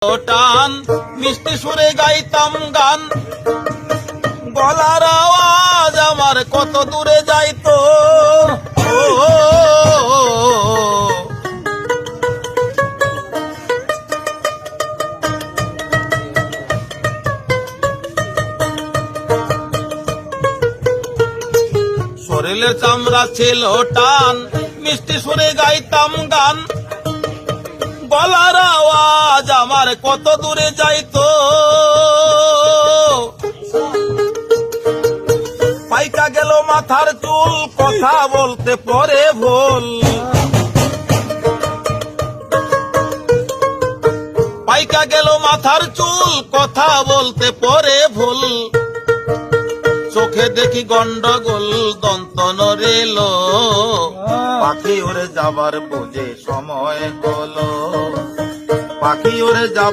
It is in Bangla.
টান মিষ্টি সুরে গাইতাম গান, গলার আওয়াজ আমার কত দূরে যাইতো। শরীরের চামড়া ছিল টান মিষ্টি সুরে গাইতাম গান, গলার আওয়াজ আমার কত দূরে যাইতো। পাইকা গেল মাথার চুল, কথা বলতে পরে ভুল। পাইকা গেল মাথার চুল, কথা বলতে পরে ভুল। চোখে দেখি গন্ডগোল, দন্ত নড়িল, পাখি উড়ে যাবার বুঝে সময় হলো। পাখি উড়ে যাব